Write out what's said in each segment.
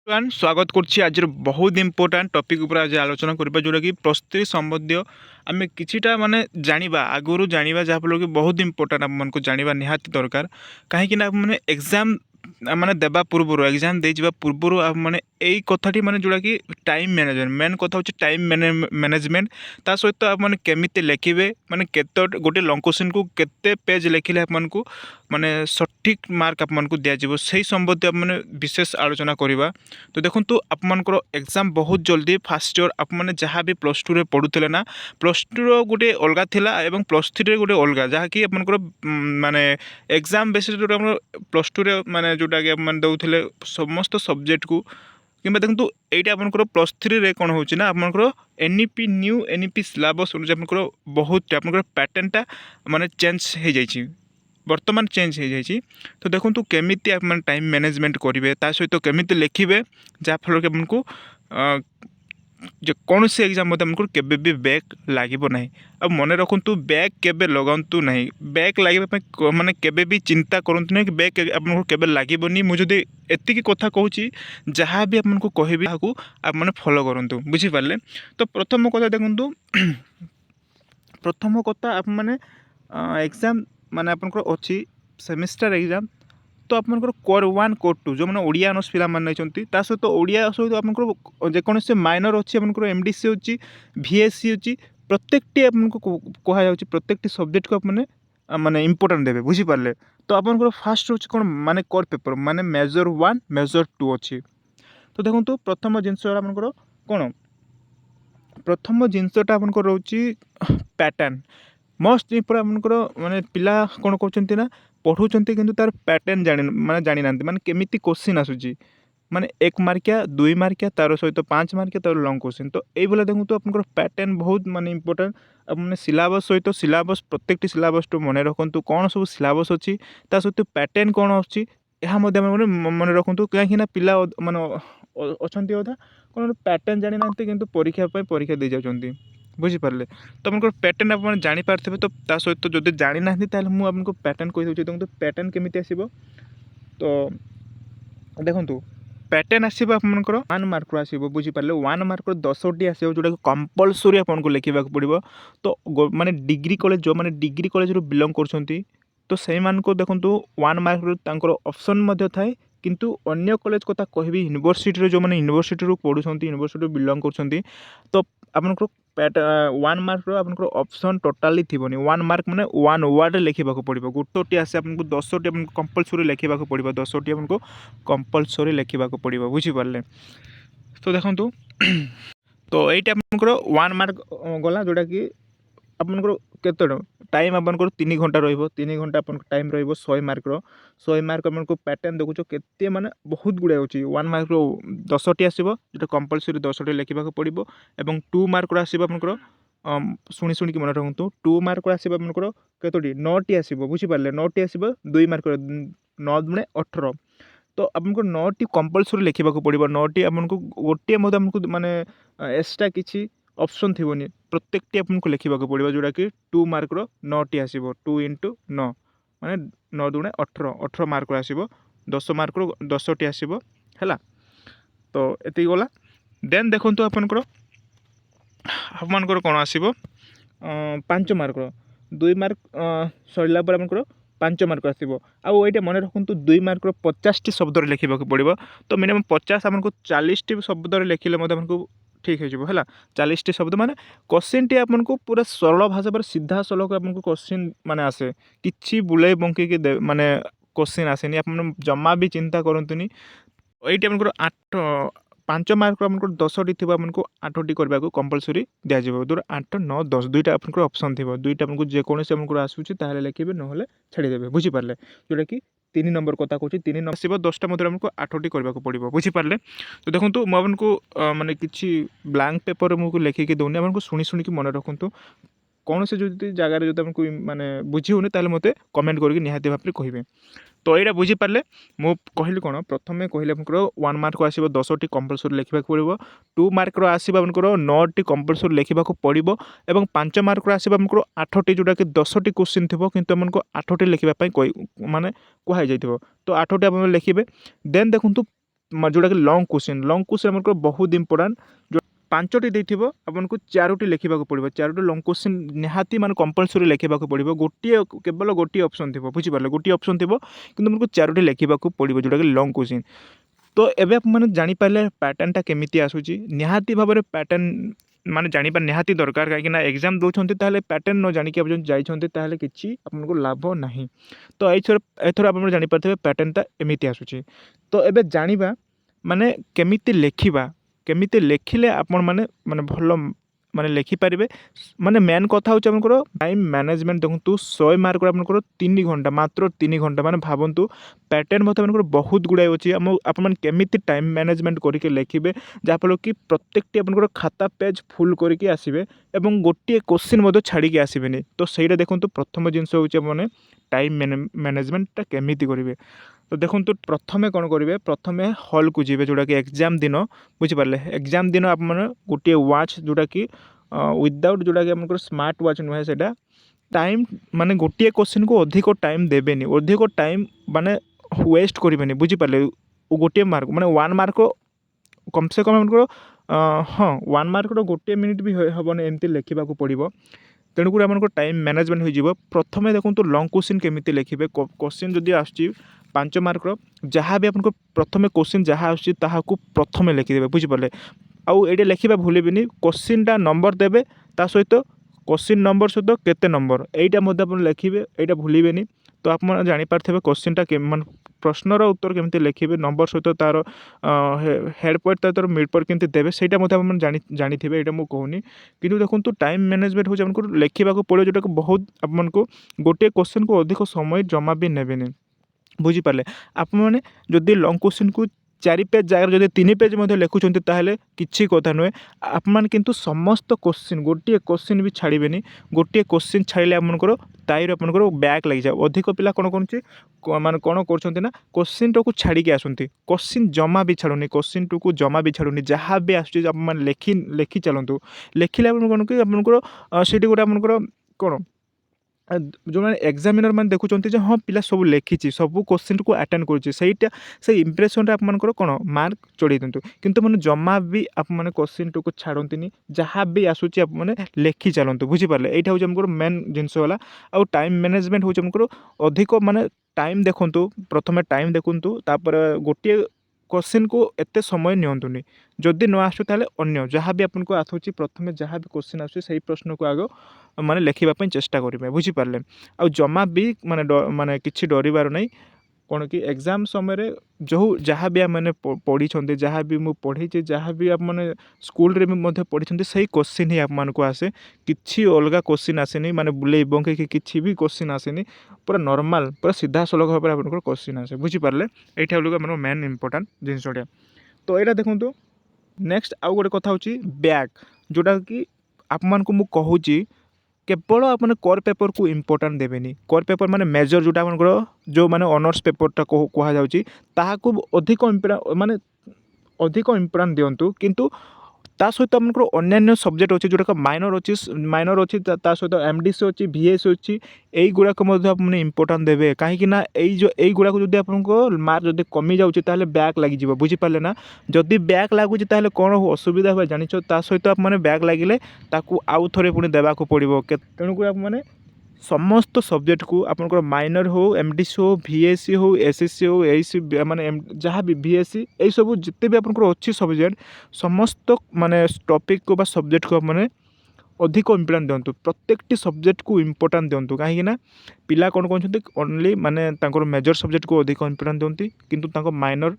स्वागत करछि आज बहुत इम्पोर्टाट टॉपिक ऊपर आज आलोचना करबा जोटा कि प्रस्तुति संबंधी आम किछिटा माने जानिबा आगुरु जानिबा जहाँफल कि बहुत इम्पोर्टाट आम को जानिबा निहाती दरकार कहीं माने एग्जाम माने देबा पूर्व एग्जाम दे जावा पूर्व माने यही कथाटी माने जोटा कि टाइम मैनेजमेंट मेन कथा होची टाइम मैनेजमेंट ता सहित आप माने केमिति लिखिबे माने केते गोटे लॉन्ग क्वेश्चन को केते पेज लिखिले आपमनकु माने सठिक मार्क आपमनकु दिया जिवो सही संबंधी आप माने विशेष आलोचना करबा। तो देखंतु आपमनकर एग्जाम बहुत जल्दी फास्ट ईयर आप माने जहाँ भी प्लस टू रे पढ़ुଥିଲେ ना प्लस टू रो गोटे अलगा थिला एवं प्लस थ्री रे गोटे अलगा जहाँकि आपमनकर माने एग्जाम बेसिस जोटा प्लस टू रे माने जोटा कि आप दौले समस्त सब्जेक्ट को कि देखो यहाँ आपंकर प्लस थ्री रे कौन हो आपंकर एनईपी न्यू एनईपी सिलेबस अनुसार आपंकर बहुत आपंकर पैटर्नटा माने चेंज हो जाइए वर्तमान चेंज हो जाइए। तो देखो केमिति आप टाइम मैनेजमेंट करेंगे ता सहित केमिति लिखिबे जहाँफल कि आपको कौन से एग्जाम आमको केबे भी बैक लागो ना। अब मन रखु बैक केबे लगातु ना बैक लगे माने केबे भी चिंता करंतु ना कि बैक आपको केबे लागोनी मुझे एति कथा कहूँ जहाँ भी आपको कहबी आप मैंने फॉलो करूँ बुझीपारे। तो प्रथम कथा देखु प्रथम कथा आप मैंने एग्जाम माने आपनकर अच्छी सेमिस्टर एग्जाम तो आपंकर कोर 1 कोर 2 जो मैंने ओडिया अनर्स पिला माने चंती ता सहित ओडिया सहित आपंकर जेकोसी माइनर अच्छी आपंकर एमडीसी होची वीएससी होची प्रत्येकटी आपको कहा जाउची प्रत्येकटी सब्जेक्ट को आपने माने इंपोर्टेंट देबे बुझी पारले। तो आपंकर फास्ट होची कोन माने कोर पेपर माने मेजर 1 मेजर 2 अच्छी। तो देखंतु प्रथम जिंस आपंकर कोन प्रथम जिनसटा आपंकर रोची पैटर्न मस्ट इम्पोर्टेंट आपंकर माने पिला कोन कहउचंती ना पढ़ुचंती किंतु तार पैटर्न जानी ना माने केमिति क्वेश्चन आसुची माने 1 मार्किया 2 मार्किया तार सहित 5 मार्किया तार लॉन्ग क्वेश्चन। तो ये बोले देखो तो आपंकर पैटर्न बहुत माने इंपोर्टेंट आपने सिलेबस सहित सिलेबस प्रत्येकटी सिलेबस तो मन रखु कौन सब सिलेबस अच्छी ता सहित पैटर्न कौन आछी यह मन रखु कहीं पिला माने अच्छा अधा कौन पैटर्न जानी ना कि परीक्षा दे जाती बुझीपारे। तो आपंकर पैटर्न आप जापारे तो ता सहित जब जानी ना मुझे आपको पैटर्न कही दूसरी देखो पैटर्न केमी आसो। तो देखो पैटर्न आसो आपंकर 1 मार्क आसो बुझीपारे 1 मार्क 10टी आसो जोटा कंपलसरी आपको लिखा पड़ो। तो माने डिग्री कॉलेज जो मैंने डिग्री कॉलेज बिलंग कर तो से देखो 1 मार्क ऑप्शन थाए किंतु अन्य कॉलेज कथा कहबी यूनिवर्सिटी जो मैंने यूनिवर्सिटी पढ़ुं यूनिवर्सिटी बिलंग कर तो आपंकर 1 मार्क आपंकर ऑप्शन टोटाली थी 1 मार्क माने 1 वर्ड लिखा पड़ो गोटी आसे आपको 10टी कंपलसरी लिखा पड़ो 10टी आपको कंपलसरी लिखा पड़ो बुझीपारे। तो देखो तो ये आपंकर 1 मार्क गला जोटा कि आपंकर केते टाइम आपंकर 3 घंटा रहिबो 3 घंटा आपन टाइम रहिबो 100 मार्क 100 मार्क आपको पैटर्न देखो केते माने बहुत गुड़े अच्छी 1 मार्क 10टी आसो जो कंपलसरी 10टी लिखा पड़ो एवं 2 मार्क आसो आपंकर शुणी शुणी मन रखु 2 मार्क आसो आपंकर केतोटी 9टी आसो बुझीपारे 9टी आसो 2 मार्क 9 दुणे 18। तो आपको 9टी कंपलसरी लिखा पड़ो 9टी आपको गोटे आमको माने एक्सट्रा किसी ऑप्शन थी प्रत्येकटी आपको लिखा पड़ो जोटा कि 2 मार्क 9टी आसो 2 × 9 माने 9 दुणे 18 18 मार्क आसो 10 मार्क 10टी आसो है। तो ये गला देन देखो आपंकर आपंकर कौन आसो 5 मार्क 2 मार्क सरला पर आपंकर 5 मार्क आसो आउ ये मन रखु 2 मार्क 50टी शब्द लिखा पड़ो। तो मिनिमम 50 आपको 40टी शब्द लिखिले आपको ठीक हो है 40टी शब्द माने क्वेश्चन टी आपको पूरा सरल भाषा पर सीधा सलख आपको क्वेश्चन माने आसे किछि बुलाई बंकी माने क्वेश्चन आसेनी आप जमा भी चिंता करतुनी। ये आपको 5 मार्क आपको 10टी थी आपको 8टी करने को कंपलसरी दिज्व दूर 8 9 10 दुईटा आप ऑप्शन थी दुईटा आपको जेकोसी आपको आसूँ लिखे ना छाड़देवे बुझीपारे जोटा कि 3 नंबर कथा कहूँ 3 नंबर आसो 10टा मध्य आमको 8टी करने को पड़ो बुझीपारे। तो देखो मुझे माने किसी ब्लांक पेपर मुझे लिखिकी दूनी आपको शुणी शुणी मन रखु कौन से जो जगार जो आमको माने बुझी होनी ताले मते कमेंट करके निहाती भाव में कहे। तो यहाँ बुझीपारे मु कहली कौन प्रथम कहले 1 मार्क आसो 10टी कंपलसरी लिखा पड़ो 2 मार्क आसो आपंकर 9टी कंपलसरी लिखा पड़ो और 5 मार्क आसो आपंकर 8टी जोटा कि 10टी क्वेश्चन थी किंतु आमको 8टी लिखापी माने कहुई। तो 8टी आप लिखे देन देखो जोटाकि लंग क्वेश्चन आमको बहुत इंपोर्टाट जो 5टी देथिबो आपनको 4टी लिखिबाको पड़िबो 4टी लंग क्वेश्चन निहाती माने कंपलसरी लिखिबाको पड़िबो गोटिए केवल गोटिए ऑप्शन थिबो बुझि पारले गोटिए ऑप्शन थिबो किंतु हमको 4टी लिखिबाको पड़िबो जोटाकि लंग क्वेश्चन। तो एबे आप माने जानि पारले पैटर्न टा केमिति आसुची निहाती भाबरे पैटर्न माने जानिबा निहाती दरकार काहेकि एग्जाम दौरान ताहले पैटर्न न जानिक आप जाइछन्ते ताहले किछि आपनको लाभ नाही। तो एथर आप जानि पारथेबे पैटर्नटा एमिति आसुची। तो एबे जानिबा माने केमिति लेखिबा केमिति लेखिले आपण माने माने भल माने लेखिपारे माने मेन कथा हूँ आपंकर टाइम मैनेजमेंट देखो 100 मार्क आपंकर 3 घंटा मात्र 3 घंटा माने भावतु पैटर्न मत आपंकर बहुत गुड़ाए अच्छी आपन केमिति टाइम मैनेजमेंट करके लिखे जहाँफल कि प्रत्येकटी आपंकर खाता पेज फुल करके आसबे एवं गोटे क्वेश्चन छाड़ी आसबेनि। तो सहीटा देखो प्रथम जिनस हूँ टाइम मैनेजमेंटा केमिति करेंगे। तो देखो प्रथमे कौन करेंगे प्रथमे हॉल को जी जोटा कि एग्जाम दिन बुझिपारे एग्जाम दिन आप गोटे वाच जोटा कि विदाउट जोटा कि आम स्मार्ट वाच नुहे से टाइम माने गोटे क्वेश्चन को अधिक टाइम देवेनि अधिक टाइम माने वेस्ट करेंगे बुझिपारे गोटे मार्क माने 1 मार्क कम से कम आमको हाँ 1 मार्क गोटे मिनिट भी हेनी एमती लिखा पड़ो। तेणुक आम टाइम मैनेजमेंट हो प्रथम देखो लंग क्वेश्चन केमिति लिखिबे क्वेश्चन जदि आसुची 5 मार्क जहाँ भी आपको प्रथम क्वेश्चन जहाँ आसुची ताहाकू प्रथम लिखिदेवे बुझिपारे आउ ये लिखा भूलें क्वेश्चनटा नंबर देवे ता सहित क्वेश्चन नंबर सहित केते नंबर यहाँ लिखिए यहाँ भूलें। तो आप जापारे क्वेश्चनटा मान प्रश्नर उत्तर केमती लिखिए नंबर सहित तार हेड पॉइंट तार मिड पॉइंट केमती देवे सहीटा जानी थे यहाँ मुझे कहूनी कि देखो टाइम मैनेजमेंट हूँ आमको लिखा पड़ो जोटा बहुत आपको गोटे क्वेश्चन को अधिक समय जमा भी नेबेनि बुझिपारे आप मैंने जदि लंग क्वेश्चन को 4 पेज जगह जब 3 पेज लिखुंट ताहले किसी कथा नुहे आप किंतु समस्त क्वेश्चन गोटे क्वेश्चन भी छाड़बेनि गोटे क्वेश्चन छाड़े आपंकर ताईर आपंकर बैक लग जाए अधिक पिला कौन कर मान कौन कर क्वेश्चन टाक छाड़ी आसती क्वेश्चन जमा भी छाड़ूनी क्वेश्चन टू को जमा भी छाड़ूनी जहाँ भी आसुच्छी आप लिखि चलतु लिखिले कौन कि आपंकर से गोटे आपंकर कौन जो मैंने एग्जामिनर मैंने देखुं हाँ पिला सब लिखी सब क्वेश्चन को अटेंड करा से इम्प्रेसन आपंकर कौन मार्क चढ़े दिंतु किंतु मैंने जमा भी आप क्वेश्चन टू को छाड़ती जहाँ भी आसूँ आप लिखि चलतु बुझिपारे यहाँ हूँ आमको मेन जिनस है आउ टाइम मैनेजमेंट हूँ आमको अधिक माने टाइम देखु प्रथम टाइम देखु गोटे क्वेश्चन को एत समय नियंतुनि जदि न आसु ताले अन्य जहाँ भी आपको आसूँ प्रथम जहाँ भी क्वेश्चन आसुच्छी प्रश्न को आग माने लिखा चेष्टा करेंगे बुझिपारे आ जमा भी माने माने किसी डरबार नहीं कौन कि एग्जाम समय जो जहाँ भी मैंने पढ़ी जहाँ भी मुझे पढ़ी जहाँ भी आप मैंने स्कूल रे भी पढ़ी से क्वेश्चन ही आप आसे किसी अलग क्वेश्चन आसेनी माने बुले बंके कि भी क्वेश्चन आसेनी पूरा नॉर्मल पूरा सीधा सलग भाव में आप क्वेश्चन आसे बुझिपारे यहाँ हूँ मेन इंपोर्टाट जिनसा। तो यहाँ देखो नेक्स्ट आउ गोटे कथा हूँ बैक जोटा कि आप मुझे कहूँ केवल आपने कोर पेपर को इम्पोर्टाट देवेनि कोर पेपर माने मेजर जोटा आपंकर जो माने ऑनर्स पेपरटा कह जाऊँगी ताहाकू अधिक माने अधिक इम्पोर्टाट दिंतु किंतु ता सहित आपंकर अन्य सब्जेक्ट अच्छे जोटा माइनर अच्छी सहित एमडीसी अच्छी भीएस अच्छी यही गुड़ाक आपने इम्पोर्टाट देवे कहीं यही गुड़ाक जब आपको मार्क जब कमी जाऊँगी बैक लगे बुझिपारे ना जदि बैक लगुच कौन असुविधा हुए जान सहित आप बैक लगे आउ थे पुणी देवाक पड़ो तेणुक आप समस्त सब्जेक्ट को आपंकर माइनर हो एमडीसी हो भीएससी हो एसएससी हो एसी माने जहाँ भी भीएससी यही सब जिते भी आपंकर अच्छी सब्जेक्ट समस्त माने टॉपिक को सब्जेक्ट को माने अधिक इम्पोर्टाट दिंतु प्रत्येकटी सब्जेक्ट को इम्पोर्टाट दिंतु कहीं पिला कौन कहते ओनली माने मेजर सब्जेक्ट को अधिक इम्पोर्टाट दिंती किंतु माइनर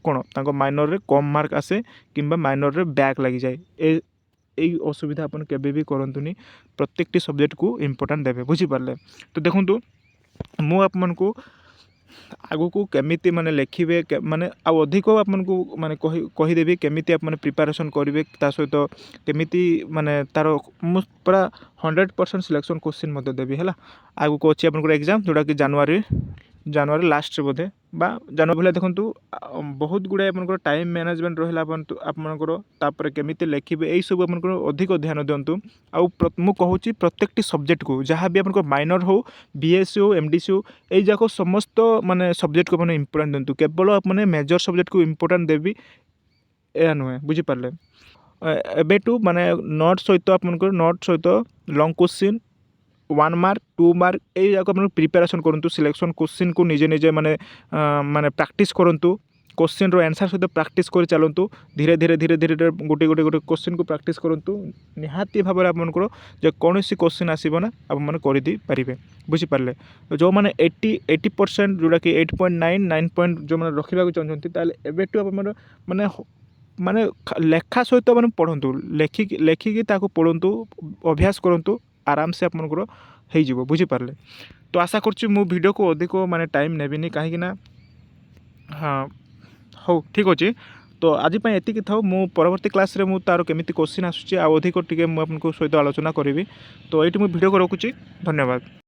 कौन माइनर रे कम मार्क आसे किंबा माइनर रे बैक लगी जाए यही असुविधा अपन केबे भी करंतुनी प्रत्येकटी सब्जेक्ट को इम्पोर्टाट देवे बुझिपारे। तो देखो मु आपन को आगु को केमिति माने लिखिबे माने आ अधिक आपन को माने कहीदेवी केमिति आप माने प्रिपरेशन करेंगे ता सहित केमिति माने तार पूरा 100% सिलेक्शन क्वेश्चन मत देवी है आगु को अच्छी आपन एग्जाम जोटा कि जनवरी ଜାନୁଆରୀ ଲାଷ୍ଟରେ ବୋଧେ বা ଜାନୁଆରୀ ଭଳିଆ ଦେଖନ୍ତୁ ବହୁତ ଗୁଡ଼ାଏ ଆପଣଙ୍କର ଟାଇମ୍ ମ୍ୟାନେଜମେଣ୍ଟ ରହିଲା ଆପଣଙ୍କର ତାପରେ କେମିତି ଲେଖିବେ ଏଇସବୁ ଆପଣଙ୍କର ଅଧିକ ଧ୍ୟାନ ଦିଅନ୍ତୁ। ଆଉ ମୁଁ କହୁଛି ପ୍ରତ୍ୟେକଟି ସବଜେକ୍ଟକୁ ଯାହା ବି ଆପଣଙ୍କର ମାଇନର ହେଉ BSc ହେଉ MDC ହେଉ ଏଇ ଯାକ ସମସ୍ତ ମାନେ ସବଜେକ୍ଟକୁ ଆପଣ ଇମ୍ପୋର୍ଟାଣ୍ଟ ଦିଅନ୍ତୁ। କେବଳ ମାନେ ମେଜର ସବଜେକ୍ଟକୁ ଇମ୍ପୋର୍ଟାଣ୍ଟ ଦେବି ଏହା ନୁହେଁ, ବୁଝିପାରିଲେ। ଏବେଠୁ ମାନେ ନୋଟ୍ ସହିତ ଆପଣଙ୍କର ନୋଟ୍ ସହିତ ଲଙ୍ଗ୍ କୋଶ୍ଚିନ୍ 1 ମାର୍କ 2 ମାର୍କ এই ଯାକ ଆପଣ ପ୍ରିପାରେସନ୍ କରନ୍ତୁ। ସିଲେକ୍ସନ୍ କୋଶ୍ଚିନ୍କୁ ନିଜେ ନିଜେ ମାନେ ପ୍ରାକ୍ଟିସ୍ କରନ୍ତୁ। କୋଶ୍ଚିନ୍ର ଆନ୍ସର୍ ସହିତ ପ୍ରାକ୍ଟିସ୍ କରି ଚାଲନ୍ତୁ। ଧୀରେ ଧୀରେ ଧୀରେ ଧୀରେ ଗୋଟେ କୋଶ୍ଚିନ୍କୁ ପ୍ରାକ୍ଟିସ୍ କରନ୍ତୁ। ନିହାତି ଭାବରେ ଆପଣଙ୍କର ଯେକୌଣସି କୋଶ୍ଚିନ୍ ଆସିବ ନା ଆପଣମାନେ କରିଦେଇପାରିବେ, ବୁଝିପାରିଲେ। ଯେଉଁମାନେ 80% ଯେଉଁଟାକି 8.9 9 ପଏଣ୍ଟ ଯେଉଁମାନେ ରଖିବାକୁ ଚାହୁଁଛନ୍ତି ତାହେଲେ ଏବେଠୁ ଆପଣଙ୍କର ମାନେ ମାନେ ଲେଖା ସହିତ ମାନେ ପଢ଼ନ୍ତୁ। ଲେଖିକି ତାକୁ ପଢ଼ନ୍ତୁ, ଅଭ୍ୟାସ କରନ୍ତୁ। ଆରାମସେ ଆପଣଙ୍କର ହେଇଯିବ, ବୁଝିପାରିଲେ। ତ ଆଶା କରୁଛି ମୁଁ ଭିଡ଼ିଓକୁ ଅଧିକ ମାନେ ଟାଇମ୍ ନେବିନି, କାହିଁକି ନା ହଁ ହଉ ଠିକ୍ ଅଛି। ତ ଆଜି ପାଇଁ ଏତିକି ଥାଉ। ମୁଁ ପରବର୍ତ୍ତୀ କ୍ଲାସ୍ରେ ମୁଁ ତା'ର କେମିତି କୋଶ୍ଚିନ୍ ଆସୁଛି ଆଉ ଅଧିକ ଟିକେ ମୁଁ ଆପଣଙ୍କ ସହିତ ଆଲୋଚନା କରିବି। ତ ଏଇଠି ମୁଁ ଭିଡ଼ିଓକୁ ରଖୁଛି। ଧନ୍ୟବାଦ।